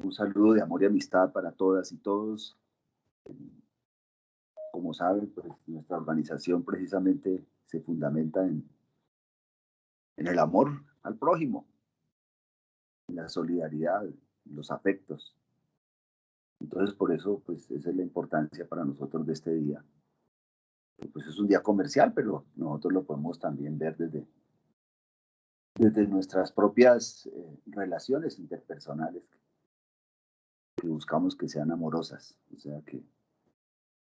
Un saludo de amor y amistad para todas y todos. Como saben, pues nuestra organización precisamente se fundamenta en el amor al prójimo, en la solidaridad, en los afectos. Entonces, por eso, pues esa es la importancia para nosotros de este día. Pues es un día comercial, pero nosotros lo podemos también ver desde nuestras propias relaciones interpersonales que buscamos que sean amorosas, o sea, que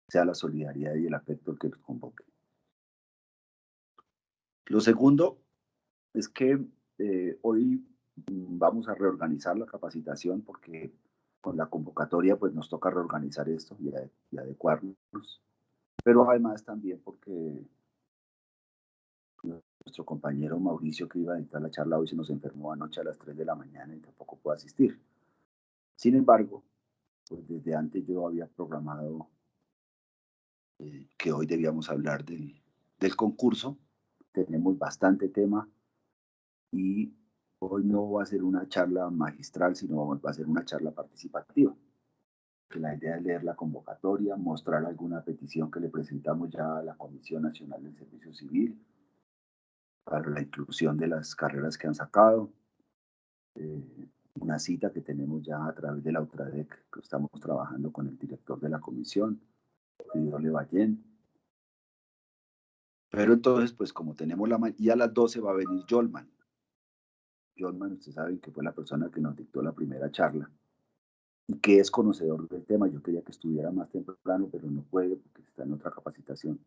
sea la solidaridad y el afecto el que nos convoque. Lo segundo es que hoy vamos a reorganizar la capacitación porque con la convocatoria pues nos toca reorganizar esto y adecuarnos, pero además también porque nuestro compañero Mauricio que iba a dictar la charla hoy se nos enfermó anoche a las 3 de la mañana y tampoco pudo asistir. Sin embargo, pues desde antes yo había programado que hoy debíamos hablar del concurso. Tenemos bastante tema y hoy no va a ser una charla magistral, sino va a ser una charla participativa. Que la idea es leer la convocatoria, mostrar alguna petición que le presentamos ya a la Comisión Nacional del Servicio Civil para la inclusión de las carreras que han sacado, una cita que tenemos ya a través de la UTRADEC, que estamos trabajando con el director de la comisión, Fidel Levallén. Pero entonces, pues como tenemos y a las 12 va a venir Yolman. Yolman, ustedes saben que fue la persona que nos dictó la primera charla y que es conocedor del tema. Yo quería que estuviera más temprano, pero no puede porque está en otra capacitación.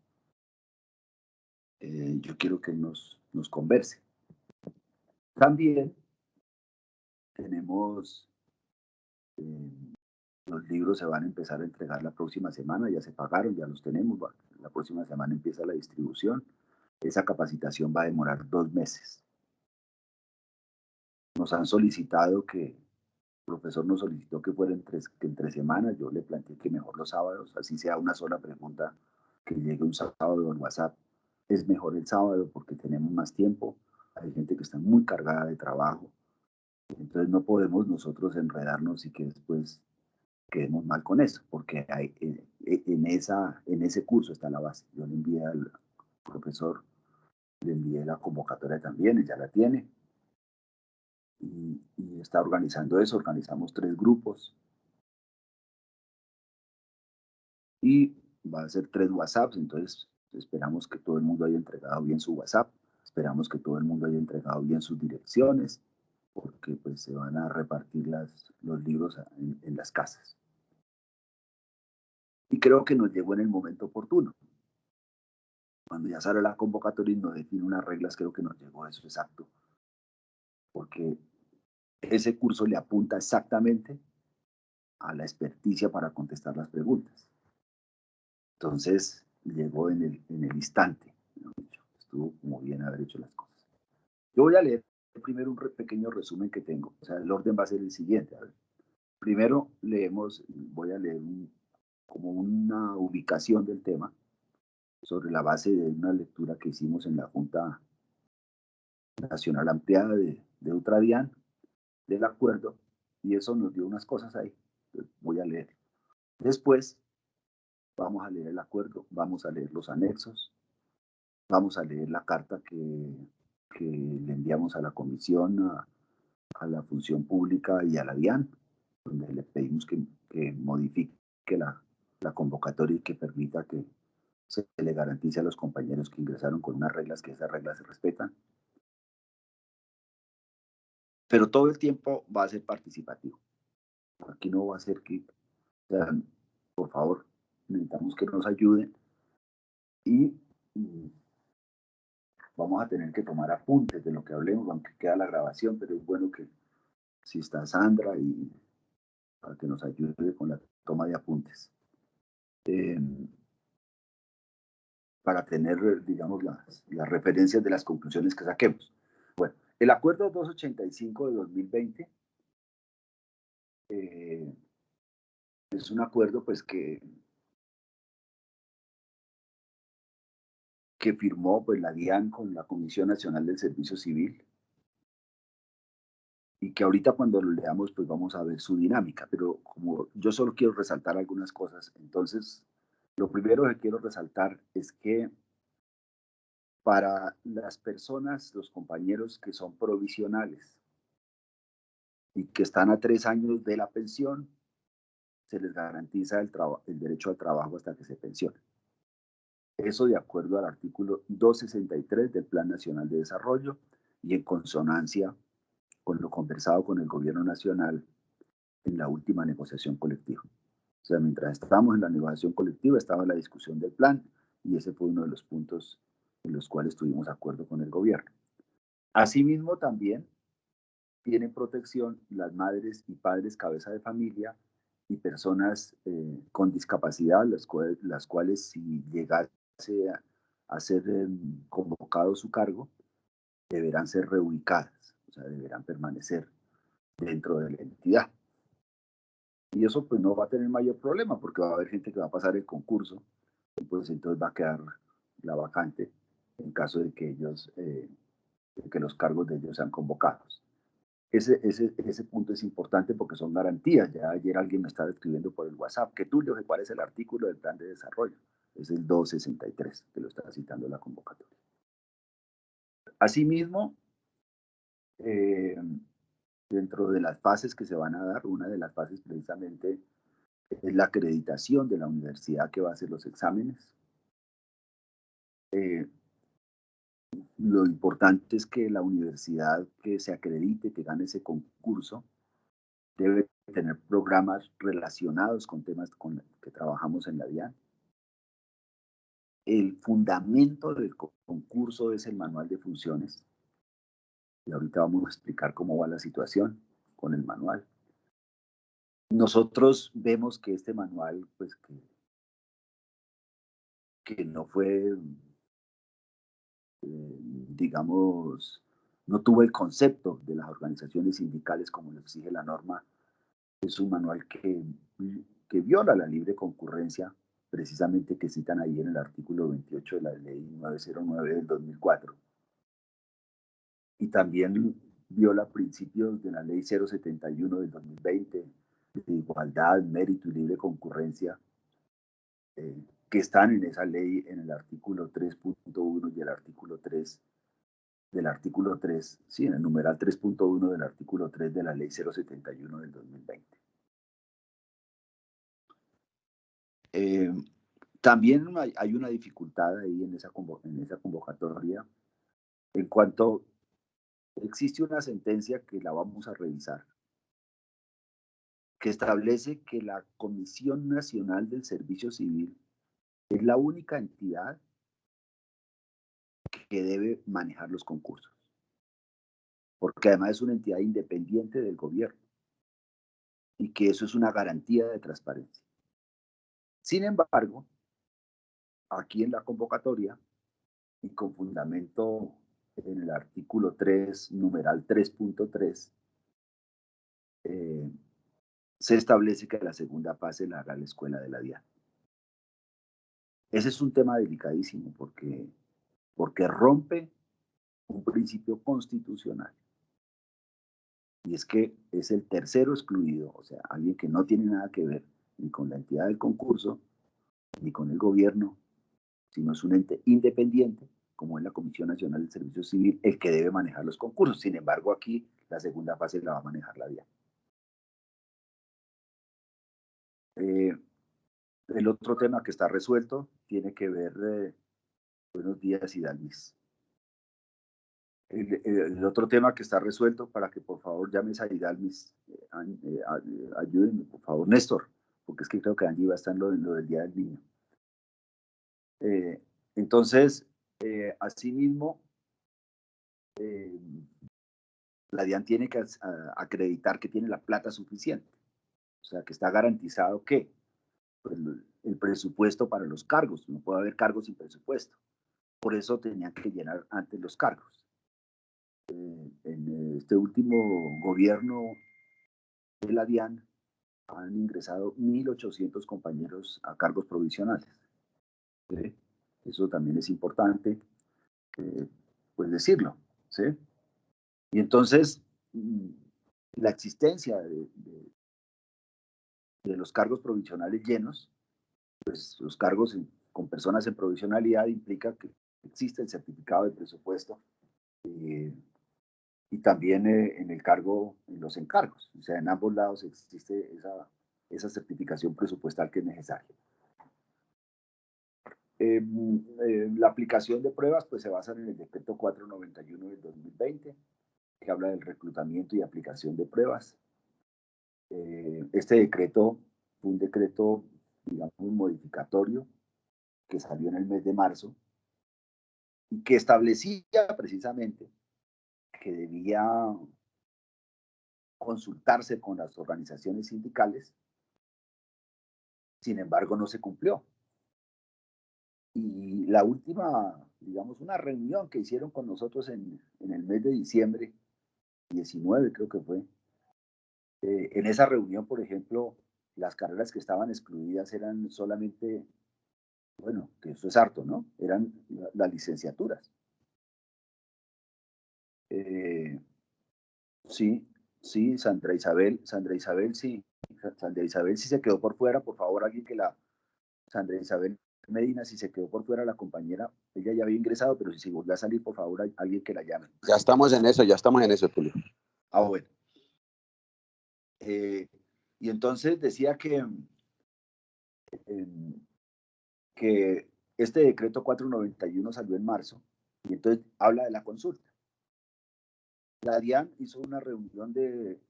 Yo quiero que él nos converse. También tenemos, eh, los libros se van a empezar a entregar la próxima semana, ya se pagaron, ya los tenemos, la próxima semana empieza la distribución. Esa capacitación va a demorar 2 meses. Nos han solicitado el profesor nos solicitó que fuera que entre semanas, yo le planteé que mejor los sábados, así sea una sola pregunta que llegue un sábado en WhatsApp. Es mejor el sábado porque tenemos más tiempo, hay gente que está muy cargada de trabajo, entonces no podemos nosotros enredarnos y que después quedemos mal con eso, porque en ese curso está la base. Yo le envié al profesor, le envié la convocatoria también, ella la tiene, y está organizando eso, organizamos 3 grupos, y va a ser 3 WhatsApps, entonces esperamos que todo el mundo haya entregado bien su WhatsApp, esperamos que todo el mundo haya entregado bien sus direcciones, porque pues se van a repartir los libros en las casas. Y creo que nos llegó en el momento oportuno. Cuando ya sale la convocatoria y nos define unas reglas, creo que nos llegó eso exacto, porque ese curso le apunta exactamente a la experticia para contestar las preguntas. Entonces, llegó en el instante, ¿no? Estuvo como bien haber hecho las cosas. Yo voy a leer primero un pequeño resumen que tengo. O sea, el orden va a ser el siguiente. A ver. Primero voy a leer como una ubicación del tema sobre la base de una lectura que hicimos en la Junta Nacional Ampliada de Ultradian, del acuerdo, y eso nos dio unas cosas ahí. Entonces, voy a leer. Después, vamos a leer el acuerdo, vamos a leer los anexos, vamos a leer la carta que le enviamos a la comisión, a la función pública y a la DIAN, donde le pedimos que modifique la convocatoria y que permita que se le garantice a los compañeros que ingresaron con unas reglas, que esas reglas se respetan. Pero todo el tiempo va a ser participativo. Aquí no va a ser que, o sea, por favor, necesitamos que nos ayuden y vamos a tener que tomar apuntes de lo que hablemos, aunque queda la grabación, pero es bueno que si está Sandra y para que nos ayude con la toma de apuntes. Eh, para tener, digamos, las referencias de las conclusiones que saquemos. Bueno, el acuerdo 285 de 2020 eh, es un acuerdo pues que firmó pues la DIAN con la Comisión Nacional del Servicio Civil. y que ahorita cuando lo leamos pues vamos a ver su dinámica, pero como yo solo quiero resaltar algunas cosas, entonces lo primero que quiero resaltar es que para las personas, los compañeros que son provisionales y que están a 3 años de la pensión, se les garantiza el derecho al trabajo hasta que se pensionen. Eso de acuerdo al artículo 263 del Plan Nacional de Desarrollo y en consonancia con lo conversado con el Gobierno Nacional en la última negociación colectiva. O sea, mientras estábamos en la negociación colectiva, estaba la discusión del plan y ese fue uno de los puntos en los cuales tuvimos acuerdo con el gobierno. Asimismo, también tienen protección las madres y padres cabeza de familia y personas con discapacidad, las cuales si llegase a ser convocado su cargo, deberán ser reubicadas, o sea, deberán permanecer dentro de la entidad. Y eso pues no va a tener mayor problema porque va a haber gente que va a pasar el concurso y pues entonces va a quedar la vacante en caso de que ellos, de que los cargos de ellos sean convocados. Ese punto es importante porque son garantías. Ya ayer alguien me estaba escribiendo por el WhatsApp que Tulio, ¿cuál es el artículo del plan de desarrollo? Es el 263 que lo está citando la convocatoria. Asimismo, eh, dentro de las fases que se van a dar, una de las fases precisamente es la acreditación de la universidad que va a hacer los exámenes. Eh, lo importante es que la universidad que se acredite, que gane ese concurso, debe tener programas relacionados con temas con los que trabajamos en la DIAN. El fundamento del concurso es el manual de funciones. Y ahorita vamos a explicar cómo va la situación con el manual. Nosotros vemos que este manual, pues que no fue, digamos, no tuvo el concepto de las organizaciones sindicales como lo exige la norma. Es un manual que viola la libre concurrencia, precisamente que citan ahí en el artículo 28 de la ley 909 del 2004. Y también viola principios de la ley 071 del 2020 de igualdad, mérito y libre concurrencia, que están en esa ley en el artículo 3.1 y el artículo 3 del artículo 3, sí, en el numeral 3.1 del artículo 3 de la ley 071 del 2020. Eh, También hay una dificultad ahí en esa convocatoria en cuanto existe una sentencia que la vamos a revisar, que establece que la Comisión Nacional del Servicio Civil es la única entidad que debe manejar los concursos, porque además es una entidad independiente del gobierno y que eso es una garantía de transparencia. Sin embargo, aquí en la convocatoria y con fundamento en el artículo 3, numeral 3.3, eh, se establece que la segunda fase la haga la escuela de la DIAN. Ese es un tema delicadísimo porque rompe un principio constitucional y es que es el tercero excluido, o sea, alguien que no tiene nada que ver ni con la entidad del concurso ni con el gobierno, sino es un ente independiente, como es la Comisión Nacional del Servicio Civil, el que debe manejar los concursos. Sin embargo, aquí la segunda fase la va a manejar la DIAN. Eh, el otro tema que está resuelto tiene que ver, buenos días, Hidalmis. El otro tema que está resuelto, para que por favor llames a Hidalmis, ayúdenme, por favor, Néstor, porque es que creo que allí va a estar lo del Día del Niño. Eh, entonces, asimismo, eh, la DIAN tiene que acreditar que tiene la plata suficiente, o sea, que está garantizado que pues, el presupuesto para los cargos, no puede haber cargos sin presupuesto. Por eso tenían que llenar antes los cargos. En este último gobierno de la DIAN han ingresado 1.800 compañeros a cargos provisionales. ¿Sí? Eso también es importante, pues decirlo. ¿Sí? Y entonces, La existencia de los cargos provisionales llenos, pues los cargos con personas en provisionalidad implica que existe el certificado de presupuesto eh, y también en el cargo, en los encargos. O sea, en ambos lados existe esa certificación presupuestal que es necesaria. La aplicación de pruebas pues, se basa en el decreto 491 del 2020, que habla del reclutamiento y aplicación de pruebas. Este decreto fue un decreto, digamos, modificatorio que salió en el mes de marzo y que establecía precisamente que debía consultarse con las organizaciones sindicales, sin embargo no se cumplió. Y la última, digamos, una reunión que hicieron con nosotros en el mes de diciembre, 19 creo que fue, en esa reunión, por ejemplo, las carreras que estaban excluidas eran solamente, bueno, que eso es harto, ¿no? Eran las licenciaturas. Eh, sí, sí, Sandra Isabel sí, Sandra Isabel sí se quedó por fuera, por favor, alguien que la, Sandra Isabel Medina, si se quedó por fuera la compañera, ella ya había ingresado, pero si se volvió a salir, por favor, alguien que la llame. Ya estamos en eso, Tulio. Ah, bueno. Eh, y entonces decía eh, que este decreto 491 salió en marzo, y entonces habla de la consulta. La DIAN hizo una reunión de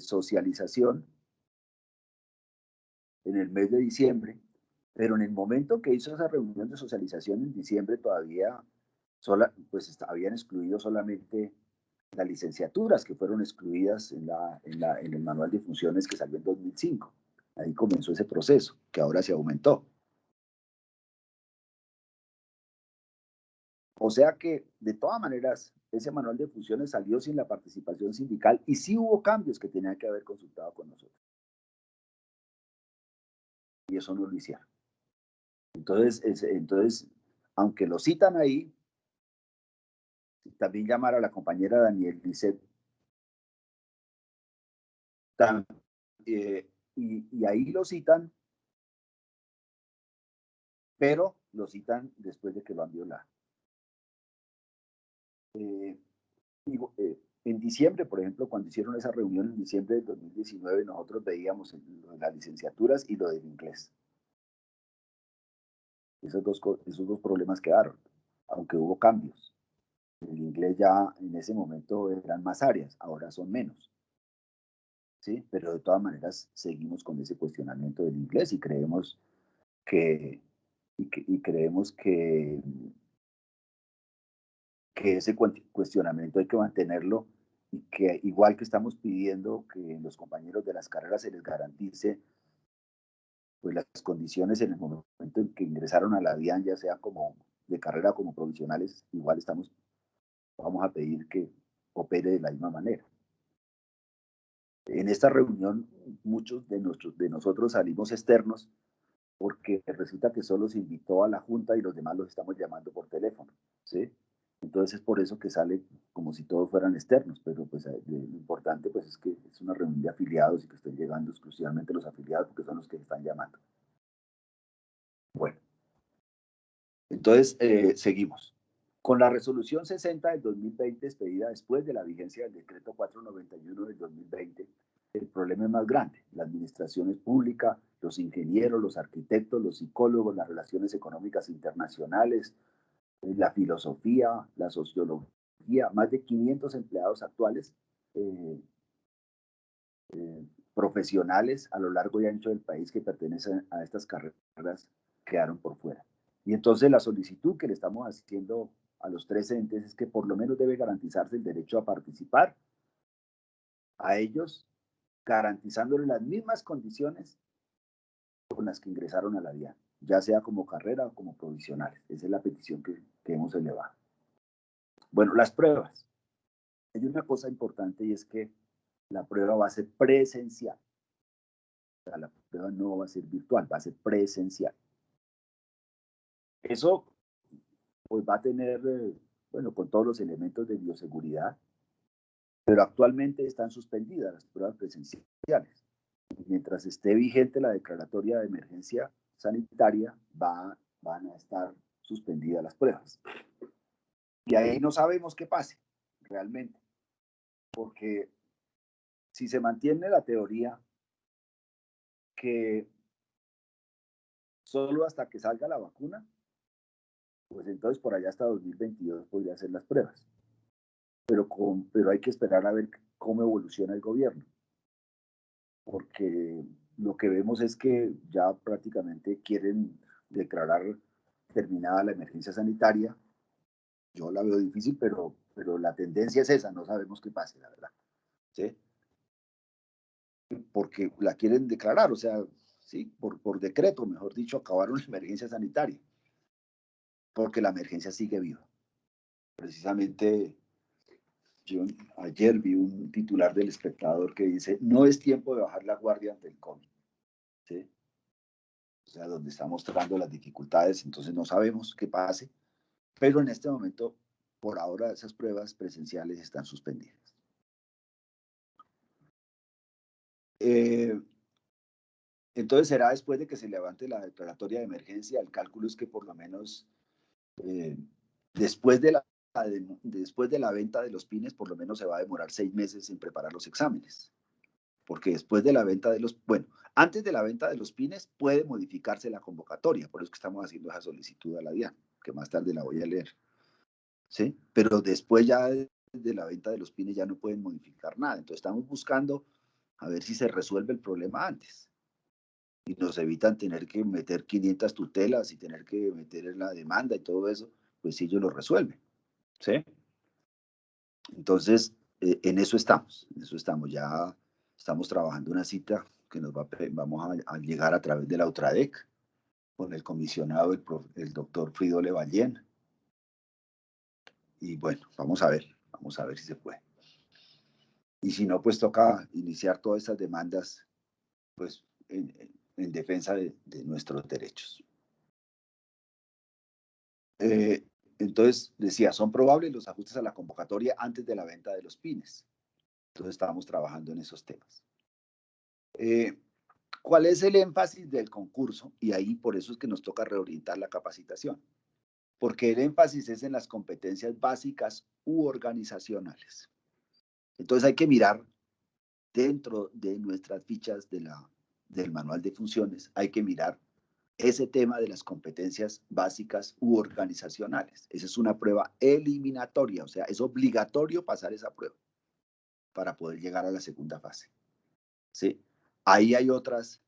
socialización en el mes de diciembre, pero en el momento que hizo esa reunión de socialización en diciembre todavía pues habían excluido solamente las licenciaturas que fueron excluidas en el manual de funciones que salió en 2005. Ahí comenzó ese proceso, que ahora se aumentó. O sea que, de todas maneras, ese manual de funciones salió sin la participación sindical y sí hubo cambios que tenían que haber consultado con nosotros. Y eso no lo hicieron. Entonces, aunque lo citan ahí, también llamar a la compañera Daniel Lisset, y ahí lo citan, pero lo citan después de que lo han violado. Eh, en diciembre, por ejemplo, cuando hicieron esa reunión en diciembre del 2019, nosotros veíamos lo de las licenciaturas y lo del inglés. Esos dos problemas quedaron, aunque hubo cambios. El inglés ya en ese momento eran más áreas, ahora son menos. ¿Sí? Pero de todas maneras seguimos con ese cuestionamiento del inglés y creemos que, y creemos que ese cuestionamiento hay que mantenerlo y que igual que estamos pidiendo que los compañeros de las carreras se les garantice pues las condiciones en el momento en que ingresaron a la DIAN, ya sea como de carrera como provisionales, igual vamos a pedir que opere de la misma manera. En esta reunión muchos de nosotros salimos externos porque resulta que solo se invitó a la junta y los demás los estamos llamando por teléfono, ¿sí? Entonces es por eso que sale como si todos fueran externos, pero pues lo importante pues es que es una reunión de afiliados y que estén llegando exclusivamente los afiliados porque son los que están llamando. Bueno, entonces seguimos. Con la resolución 60 del 2020 expedida después de la vigencia del decreto 491 del 2020, el problema es más grande. La administración es pública, los ingenieros, los arquitectos, los psicólogos, las relaciones económicas internacionales, la filosofía, la sociología, más de 500 empleados actuales eh, profesionales a lo largo y ancho del país que pertenecen a estas carreras quedaron por fuera. Y entonces la solicitud que le estamos haciendo a los tres entes es que por lo menos debe garantizarse el derecho a participar a ellos, garantizándoles las mismas condiciones con las que ingresaron a la DIAN, ya sea como carrera o como provisionales. Esa es la petición que hemos elevado. Bueno, las pruebas. Hay una cosa importante y es que la prueba va a ser presencial. O sea, la prueba no va a ser virtual, va a ser presencial. Eso pues va a tener, bueno, con todos los elementos de bioseguridad, pero actualmente están suspendidas las pruebas presenciales. Mientras esté vigente la declaratoria de emergencia sanitaria, van a estar suspendidas las pruebas. Y ahí no sabemos qué pase realmente, porque si se mantiene la teoría que solo hasta que salga la vacuna, pues entonces por allá hasta 2022 podría hacer las pruebas. Pero hay que esperar a ver cómo evoluciona el gobierno, porque lo que vemos es que ya prácticamente quieren declarar terminada la emergencia sanitaria. Yo la veo difícil, pero la tendencia es esa, no sabemos qué pase, la verdad. ¿Sí? Porque la quieren declarar, o sea, sí, por decreto, mejor dicho, acabaron la emergencia sanitaria, porque la emergencia sigue viva. Precisamente yo ayer vi un titular del Espectador que dice, no es tiempo de bajar la guardia ante el COVID. ¿Sí? O sea, donde está mostrando las dificultades, entonces no sabemos qué pase, pero en este momento, por ahora, esas pruebas presenciales están suspendidas. Entonces será después de que se levante la declaratoria de emergencia. El cálculo es que por lo menos eh, después después de la venta de los pines, por lo menos se va a demorar 6 meses en preparar los exámenes. Porque después de la venta de los, bueno, antes de la venta de los pines puede modificarse la convocatoria, por eso que estamos haciendo esa solicitud a la DIAN, que más tarde la voy a leer. ¿Sí? Pero después ya de la venta de los pines ya no pueden modificar nada. Entonces estamos buscando a ver si se resuelve el problema antes. Y nos evitan tener que meter 500 tutelas y tener que meter en la demanda y todo eso, pues ellos lo resuelven. ¿Sí? Entonces, en eso estamos, ya estamos trabajando una cita que vamos a llegar a través de la UTRADEC con el comisionado, el doctor Frido Levallén. Y bueno, vamos a ver si se puede. Y si no, pues toca iniciar todas estas demandas, pues en defensa de nuestros derechos. Entonces, decía, son probables los ajustes a la convocatoria antes de la venta de los pines. Entonces, estábamos trabajando en esos temas. ¿Cuál es el énfasis del concurso? Y ahí por eso es que nos toca reorientar la capacitación. Porque el énfasis es en las competencias básicas u organizacionales. Entonces, hay que mirar dentro de nuestras fichas del manual de funciones, hay que mirar ese tema de las competencias básicas u organizacionales. Esa es una prueba eliminatoria, o sea, es obligatorio pasar esa prueba para poder llegar a la segunda fase. ¿Sí? Ahí hay otras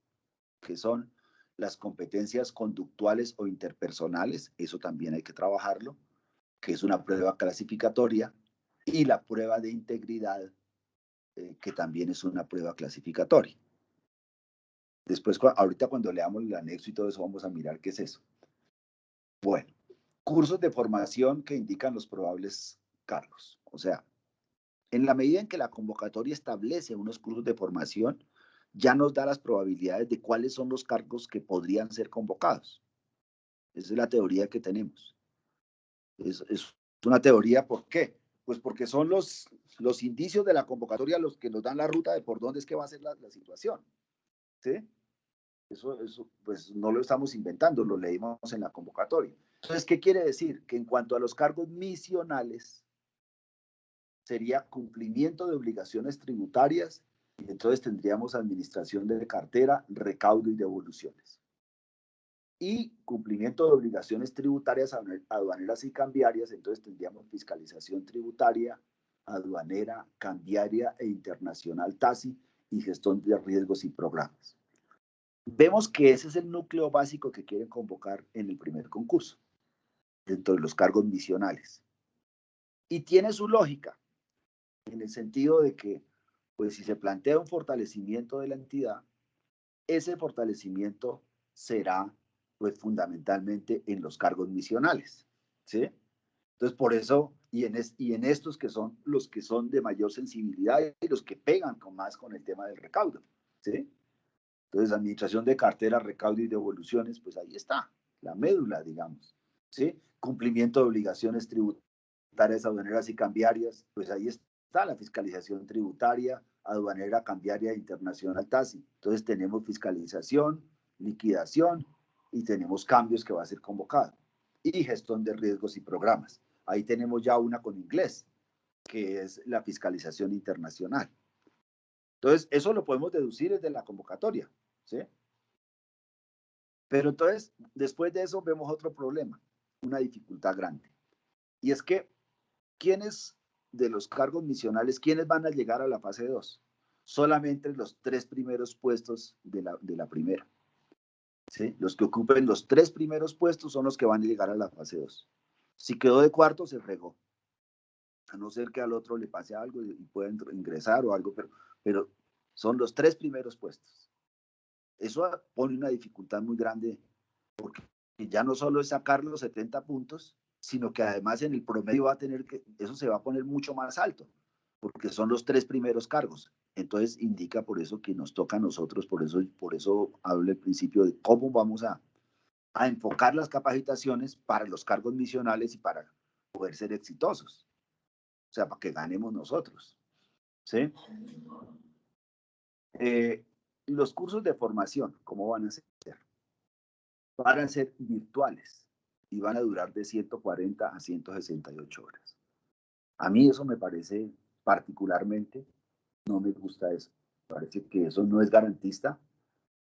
que son las competencias conductuales o interpersonales, eso también hay que trabajarlo, que es una prueba clasificatoria, y la prueba de integridad, que también es una prueba clasificatoria. Después, ahorita cuando leamos el anexo y todo eso, vamos a mirar qué es eso. Bueno, cursos de formación que indican los probables cargos. O sea, en la medida en que la convocatoria establece unos cursos de formación, ya nos da las probabilidades de cuáles son los cargos que podrían ser convocados. Esa es la teoría que tenemos. Es una teoría, ¿por qué? Pues porque son los indicios de la convocatoria los que nos dan la ruta de por dónde es que va a ser la situación. ¿Sí? Eso pues no lo estamos inventando, lo leímos en la convocatoria. Entonces, ¿qué quiere decir? Que en cuanto a los cargos misionales, sería cumplimiento de obligaciones tributarias, y entonces tendríamos administración de cartera, recaudo y devoluciones. Y cumplimiento de obligaciones tributarias aduaneras y cambiarias, entonces tendríamos fiscalización tributaria, aduanera, cambiaria e internacional TASI y gestión de riesgos y programas. Vemos que ese es el núcleo básico que quieren convocar en el primer concurso, dentro de los cargos misionales. Y tiene su lógica, en el sentido de que, pues si se plantea un fortalecimiento de la entidad, ese fortalecimiento será, pues fundamentalmente en los cargos misionales, ¿sí? Entonces, por eso, y en estos que son los que son de mayor sensibilidad y los que pegan más con el tema del recaudo, ¿sí? Entonces, administración de cartera, recaudo y devoluciones, pues ahí está, la médula, digamos, ¿sí? Cumplimiento de obligaciones tributarias, aduaneras y cambiarias, pues ahí está está la fiscalización tributaria, aduanera, cambiaria, internacional, TASI. Entonces tenemos fiscalización, liquidación y tenemos cambios que va a ser convocado. Y gestión de riesgos y programas. Ahí tenemos ya una con inglés, que es la fiscalización internacional. Entonces, eso lo podemos deducir desde la convocatoria, ¿sí? Pero entonces, después de eso vemos otro problema, una dificultad grande. Y es que, ¿quiénes de los cargos misionales, quiénes van a llegar a la fase 2? Solamente los 3 primeros puestos de la primera. ¿Sí? Los que ocupen los 3 primeros puestos son los que van a llegar a la fase 2. Si quedó de cuarto, se fregó. A no ser que al otro le pase algo y pueden ingresar o algo, pero son los 3 primeros puestos. Eso pone una dificultad muy grande, porque ya no solo es sacar los 70 puntos, sino que además en el promedio va a tener que, eso se va a poner mucho más alto, porque son los 3 primeros cargos. Entonces indica por eso que nos toca a nosotros, por eso hablo al principio de cómo vamos a enfocar las capacitaciones para los cargos misionales y para poder ser exitosos. O sea, para que ganemos nosotros. ¿Sí? Los cursos de formación, ¿cómo van a ser? Van a ser virtuales y van a durar de 140 a 168 horas. A mí eso me parece particularmente, no me gusta eso. Me parece que eso no es garantista.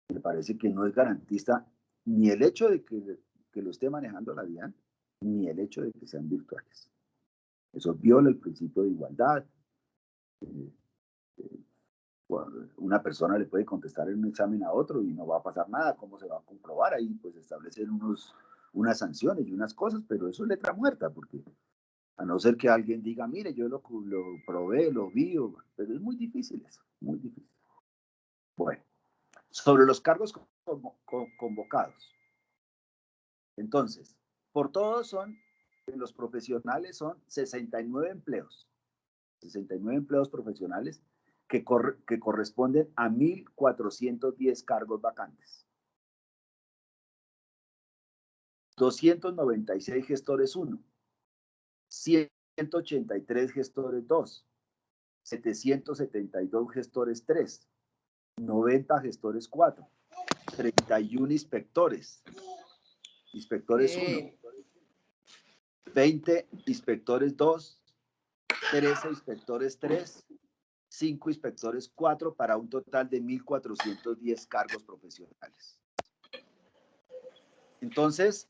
Me parece que no es garantista ni el hecho de que lo esté manejando la DIAN, ni el hecho de que sean virtuales. Eso viola el principio de igualdad. Una persona le puede contestar en un examen a otro y no va a pasar nada. ¿Cómo se va a comprobar? Ahí pues establecen unas sanciones y unas cosas, pero eso es letra muerta, porque a no ser que alguien diga, mire, yo lo probé, lo vi, pero es muy difícil eso, muy difícil. Bueno, sobre los cargos convocados. Entonces, por todos los profesionales son 69 empleos, 69 empleos profesionales que corresponden a 1.410 cargos vacantes. 296 gestores 1, 183 gestores 2, 772 gestores 3, 90 gestores 4, 31 inspectores 1, 20 inspectores 2, 13 inspectores 3, 5 inspectores 4, para un total de 1.410 cargos profesionales. Entonces,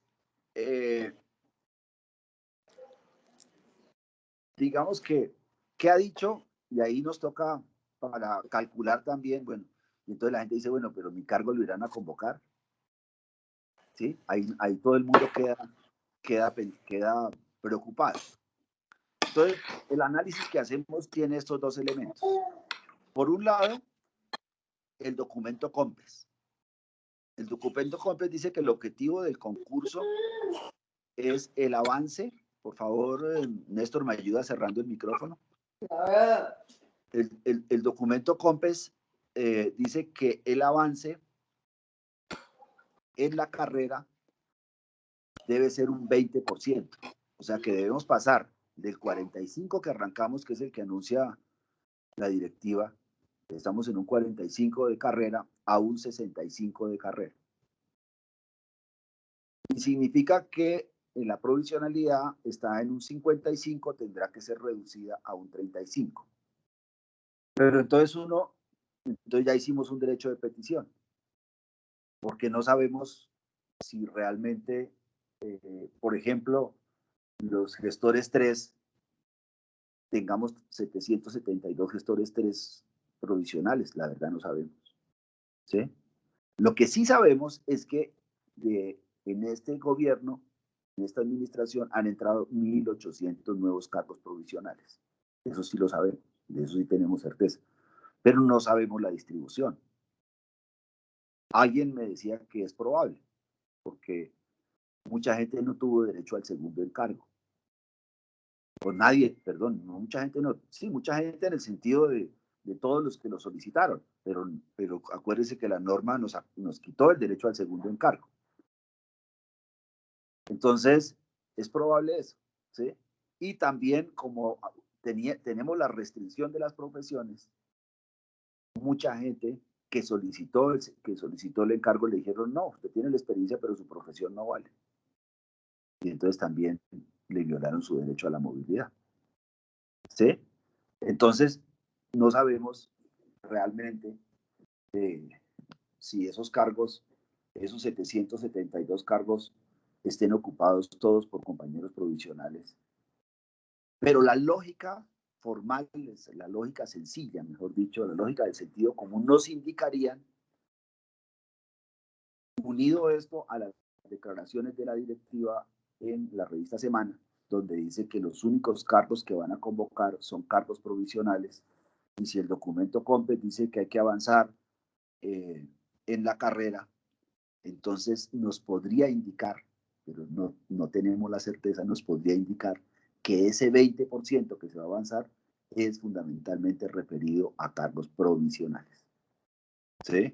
digamos que, ¿qué ha dicho? Y ahí nos toca para calcular también, bueno, y entonces la gente dice, bueno, pero mi cargo lo irán a convocar. ¿Sí? Ahí todo el mundo queda preocupado. Entonces, el análisis que hacemos tiene estos dos elementos. Por un lado, el documento COMPES. El documento COMPES dice que el objetivo del concurso es el avance. Por favor, Néstor, ¿me ayuda cerrando el micrófono? El documento COMPES dice que el avance en la carrera debe ser un 20%. O sea que debemos pasar del 45 que arrancamos, que es el que anuncia la directiva, estamos en un 45 de carrera a un 65 de carrera. Y significa que en la provisionalidad está en un 55, tendrá que ser reducida a un 35. Pero entonces ya hicimos un derecho de petición, porque no sabemos si realmente, por ejemplo, los gestores 3, tengamos 772 gestores 3 provisionales, la verdad no sabemos. ¿Sí? Lo que sí sabemos es que en este gobierno, en esta administración, han entrado 1.800 nuevos cargos provisionales. Eso sí lo sabemos, de eso sí tenemos certeza. Pero no sabemos la distribución. Alguien me decía que es probable, porque mucha gente no tuvo derecho al segundo encargo. O nadie, perdón, no, mucha gente no, sí, mucha gente en el sentido de todos los que lo solicitaron, pero acuérdense que la norma nos quitó el derecho al segundo encargo. Entonces, es probable eso, ¿sí? Y también como tenemos la restricción de las profesiones. Mucha gente que solicitó el encargo le dijeron, no, usted tiene la experiencia, pero su profesión no vale. Y entonces también le violaron su derecho a la movilidad. ¿Sí? Entonces, no sabemos realmente si esos cargos, esos 772 cargos, estén ocupados todos por compañeros provisionales. Pero la lógica formal, la lógica sencilla, mejor dicho, la lógica del sentido común, nos indicarían, unido esto a las declaraciones de la directiva en la revista Semana, donde dice que los únicos cargos que van a convocar son cargos provisionales, y si el documento COMPET dice que hay que avanzar en la carrera, entonces nos podría indicar, pero no tenemos la certeza, nos podría indicar que ese 20% que se va a avanzar es fundamentalmente referido a cargos provisionales. ¿Sí?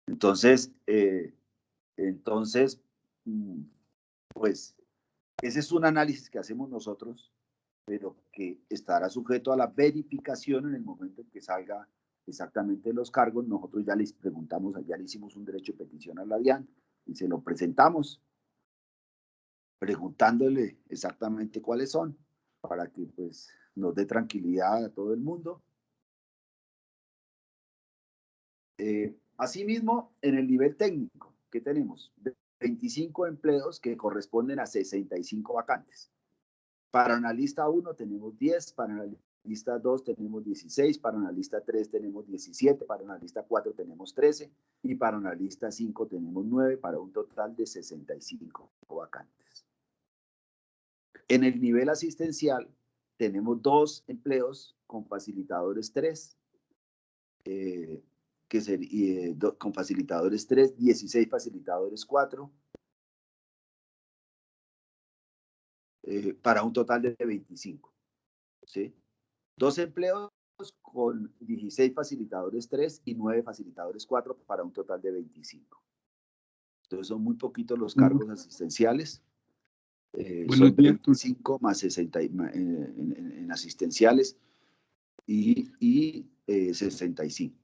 Entonces, pues ese es un análisis que hacemos nosotros, pero que estará sujeto a la verificación en el momento en que salga exactamente los cargos. Nosotros ya les preguntamos, ya le hicimos un derecho de petición a la DIAN y se lo presentamos, preguntándole exactamente cuáles son, para que pues nos dé tranquilidad a todo el mundo. Asimismo, en el nivel técnico, ¿qué tenemos? 25 empleos que corresponden a 65 vacantes. Para analista 1 tenemos 10, para analista 2 tenemos 16, para analista 3 tenemos 17, para analista 4 tenemos 13 y para analista 5 tenemos 9, para un total de 65 vacantes. En el nivel asistencial tenemos 2 empleos con facilitadores 3, con facilitadores 3, 16 facilitadores 4, para un total de 25. ¿Sí? 2 empleos con 16 facilitadores 3 y 9 facilitadores 4 para un total de 25. Entonces son muy poquitos los cargos asistenciales. Son 25 más 60 en asistenciales y 65.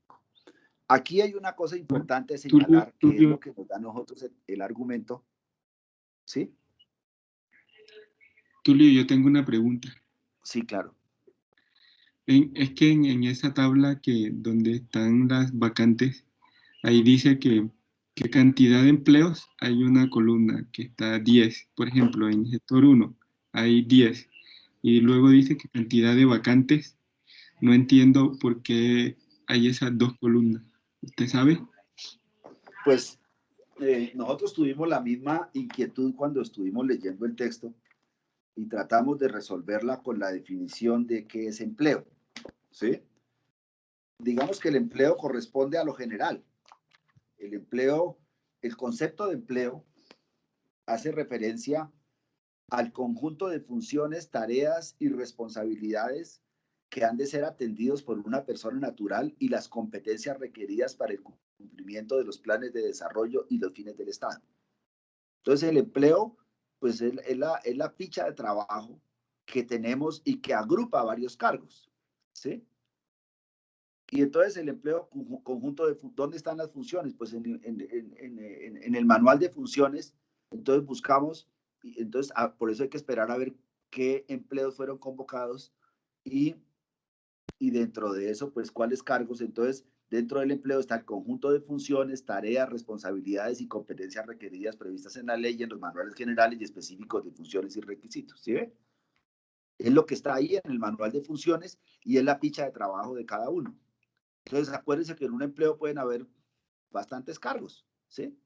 Aquí hay una cosa importante a señalar, que es lo que nos da a nosotros el argumento. ¿Sí? Tulio, yo tengo una pregunta. Sí, claro. Es que en esa tabla donde están las vacantes, ahí dice que cantidad de empleos hay una columna que está 10. Por ejemplo, en sector 1 hay 10. Y luego dice que cantidad de vacantes. No entiendo por qué hay esas dos columnas. ¿Usted sabe? Pues nosotros tuvimos la misma inquietud cuando estuvimos leyendo el texto y tratamos de resolverla con la definición de qué es empleo. ¿Sí? Digamos que el empleo corresponde a lo general. El concepto de empleo hace referencia al conjunto de funciones, tareas y responsabilidades que han de ser atendidos por una persona natural y las competencias requeridas para el cumplimiento de los planes de desarrollo y los fines del Estado. Entonces, el empleo, pues es la ficha de trabajo que tenemos y que agrupa varios cargos, ¿sí? Y entonces el empleo conjunto de, ¿dónde están las funciones? Pues en el manual de funciones, entonces buscamos, y entonces por eso hay que esperar a ver qué empleos fueron convocados y dentro de eso, pues cuáles cargos. Entonces, dentro del empleo está el conjunto de funciones, tareas, responsabilidades y competencias requeridas previstas en la ley y en los manuales generales y específicos de funciones y requisitos, ¿sí ve? Es lo que está ahí en el manual de funciones y es la ficha de trabajo de cada uno. Entonces, acuérdense que en un empleo pueden haber bastantes cargos, ¿sí?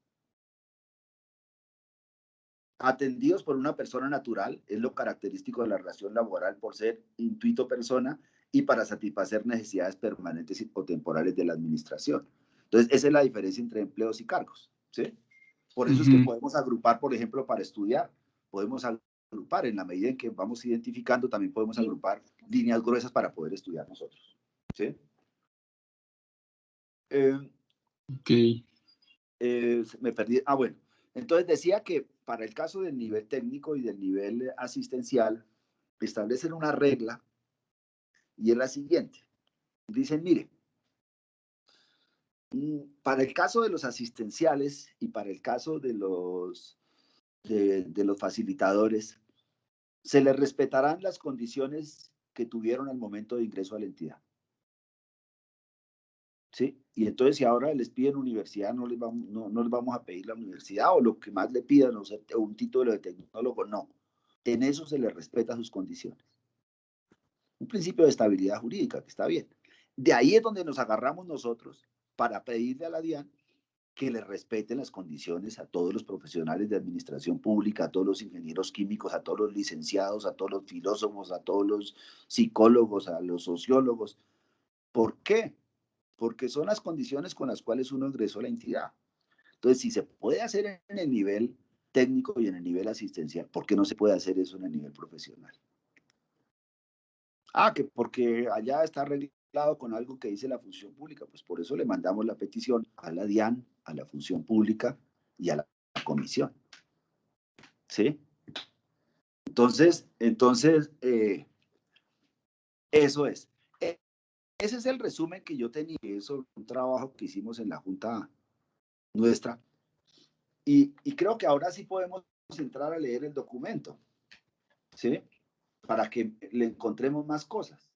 Atendidos por una persona natural, es lo característico de la relación laboral por ser intuito persona y para satisfacer necesidades permanentes o temporales de la administración. Entonces, esa es la diferencia entre empleos y cargos, ¿sí? Por eso es que podemos agrupar, por ejemplo, para estudiar, podemos agrupar en la medida en que vamos identificando, también podemos agrupar líneas gruesas para poder estudiar nosotros, ¿sí? Me perdí. Bueno. Entonces decía que para el caso del nivel técnico y del nivel asistencial, establecen una regla y es la siguiente. Dicen, mire, para el caso de los asistenciales y para el caso de los facilitadores, se les respetarán las condiciones que tuvieron al momento de ingreso a la entidad. ¿Sí? Y entonces, si ahora les piden universidad, no les vamos a pedir la universidad o lo que más le pidan, o sea, un título de tecnólogo, no. En eso se les respeta sus condiciones. Un principio de estabilidad jurídica, que está bien. De ahí es donde nos agarramos nosotros para pedirle a la DIAN que le respeten las condiciones a todos los profesionales de administración pública, a todos los ingenieros químicos, a todos los licenciados, a todos los filósofos, a todos los psicólogos, a los sociólogos. ¿Por qué? Porque son las condiciones con las cuales uno ingresó a la entidad. Entonces, si se puede hacer en el nivel técnico y en el nivel asistencial, ¿por qué no se puede hacer eso en el nivel profesional? Ah, que porque allá está arreglado con algo que dice la función pública, pues por eso le mandamos la petición a la DIAN, a la función pública y a la comisión. ¿Sí? Entonces eso es. Ese es el resumen que yo tenía sobre un trabajo que hicimos en la Junta nuestra. Y creo que ahora sí podemos entrar a leer el documento, ¿sí? Para que le encontremos más cosas.